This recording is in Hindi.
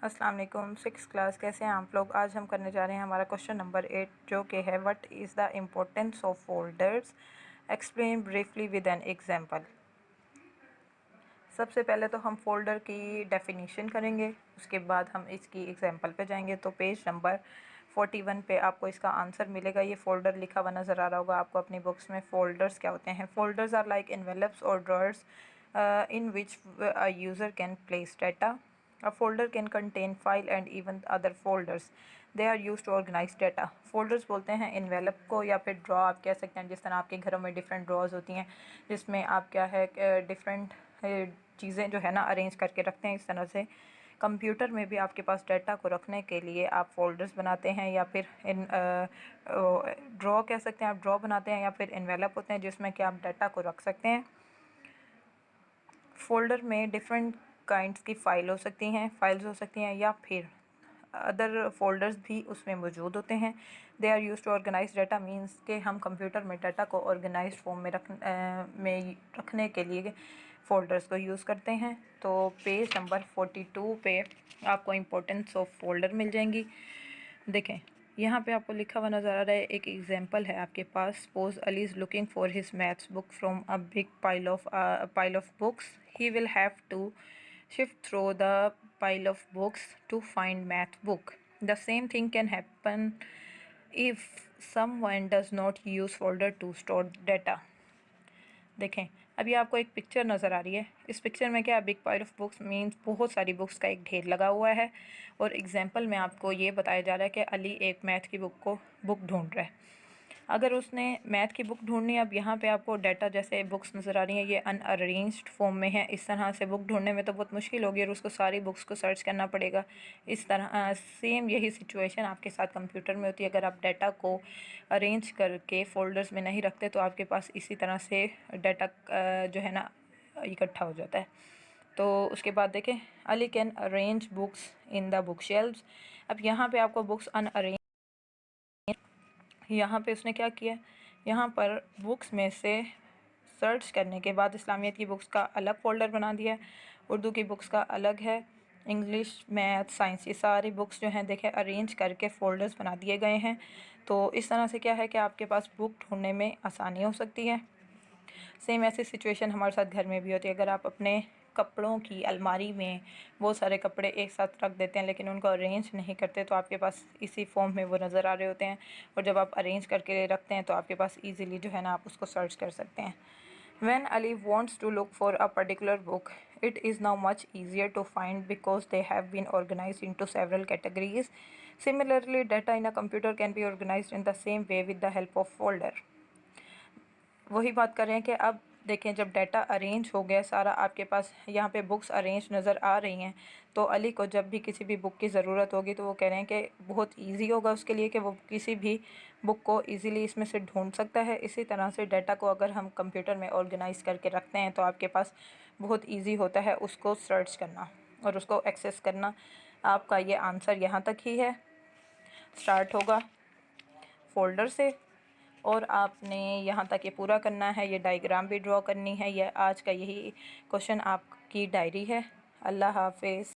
अस्सलाम वालेकुम। 6th क्लास, कैसे हैं आप लोग। आज हम करने जा रहे हैं हमारा क्वेश्चन नंबर 8 जो कि है what is the importance of folders, explain briefly with an example. सबसे पहले तो हम फ़ोल्डर की डेफिनीशन करेंगे, उसके बाद हम इसकी एग्जांपल पे जाएंगे। तो पेज नंबर 41 पे आपको इसका आंसर मिलेगा। ये फ़ोल्डर लिखा हुआ नज़र आ रहा होगा आपको अपनी बुक्स में। फ़ोल्डर्स क्या होते हैं? फ़ोल्डर्स आर लाइक एनवेलप्स और drawers in which a user can place data. A folder can contain file and even other folders. They are used to organize data. Folders बोलते हैं envelope को, या फिर draw आप कह सकते हैं। जिस तरह आपके घरों में different drawers होती हैं जिसमें आप क्या है different चीज़ें जो है ना अरेंज करके रखते हैं। इस तरह से कंप्यूटर में भी आपके पास डाटा को रखने के लिए आप फोल्डर्स बनाते हैं, या फिर इन ड्रॉ कह सकते हैं, आप ड्रॉ बनाते हैं, या फिर एनवेलप होते हैं जिसमें कि आप डाटा को रख सकते हैं। फ़ोल्डर में डिफरेंट काइंड्स की फ़ाइल हो सकती हैं, फाइल्स हो सकती हैं, या फिर अदर फोल्डर्स भी उसमें मौजूद होते हैं। They are use to organize data, means के हम कंप्यूटर में डाटा को ऑर्गेनाइज फॉर्म में रखने के लिए फ़ोल्डर्स को यूज़ करते हैं। तो पेज नंबर 42 पे आपको इम्पोर्टेंस ऑफ फोल्डर मिल जाएंगी। देखें, यहाँ पे आपको लिखा हुआ नज़र आ रहा है। एक एग्जांपल है आपके पास। Suppose Ali is looking for his maths book from a big pile of books. He will have to shift through the pile of books to find math book. The same thing can happen if someone does not use folder to store data. देखें, अभी आपको एक पिक्चर नज़र आ रही है। इस पिक्चर में क्या, big pile of books means बहुत सारी बुक्स का एक ढेर लगा हुआ है। और एग्जांपल में आपको ये बताया जा रहा है कि अली एक मैथ की बुक ढूंढ रहा है। अगर उसने मैथ की बुक ढूंढनी, अब यहाँ पे आपको डाटा जैसे बुक्स नज़र आ रही हैं, ये अनअरेंज्ड फॉर्म में है। इस तरह से बुक ढूंढने में तो बहुत मुश्किल होगी और उसको सारी बुक्स को सर्च करना पड़ेगा। इस तरह सेम यही सिचुएशन आपके साथ कंप्यूटर में होती है। अगर आप डाटा को अरेंज करके फ़ोल्डर्स में नहीं रखते तो आपके पास इसी तरह से डाटा जो है ना इकट्ठा हो जाता है। तो उसके बाद देखें, Ali can arrange books in the book shelves. अब यहाँ पे आपको बुक्स अनअरेंज, यहाँ पे उसने क्या किया, यहाँ पर बुक्स में से सर्च करने के बाद इस्लामियत की बुक्स का अलग फ़ोल्डर बना दिया है, उर्दू की बुक्स का अलग है, इंग्लिश, मैथ, साइंस, ये सारी बुक्स जो हैं देखें अरेंज करके फ़ोल्डर्स बना दिए गए हैं। तो इस तरह से क्या है कि आपके पास बुक ढूंढने में आसानी हो सकती है। सेम ऐसी सिचुएशन हमारे साथ घर में भी होती है। अगर आप अपने कपड़ों की अलमारी में बहुत सारे कपड़े एक साथ रख देते हैं लेकिन उनको अरेंज नहीं करते तो आपके पास इसी फॉर्म में वो नज़र आ रहे होते हैं। और जब आप अरेंज करके रखते हैं तो आपके पास ईज़िली जो है ना आप उसको सर्च कर सकते हैं। When Ali wants to look for a particular book, it is now much easier to find because they have been organized into several categories. Similarly, data in a computer can be organized in the same way with the help of folder. वही बात कर रहे हैं कि अब देखें, जब डाटा अरेंज हो गया सारा, आपके पास यहाँ पे बुक्स अरेंज नज़र आ रही हैं, तो अली को जब भी किसी भी बुक की ज़रूरत होगी तो वो कह रहे हैं कि बहुत इजी होगा उसके लिए कि वो किसी भी बुक को इजीली इसमें से ढूंढ सकता है। इसी तरह से डाटा को अगर हम कंप्यूटर में ऑर्गेनाइज करके रखते हैं तो आपके पास बहुत ईजी होता है उसको सर्च करना और उसको एक्सेस करना। आपका ये आंसर यहाँ तक ही है, स्टार्ट होगा फ़ोल्डर से और आपने यहाँ तक ये पूरा करना है। ये डायग्राम भी ड्रॉ करनी है। यह आज का यही क्वेश्चन आपकी डायरी है। अल्लाह हाफिज़।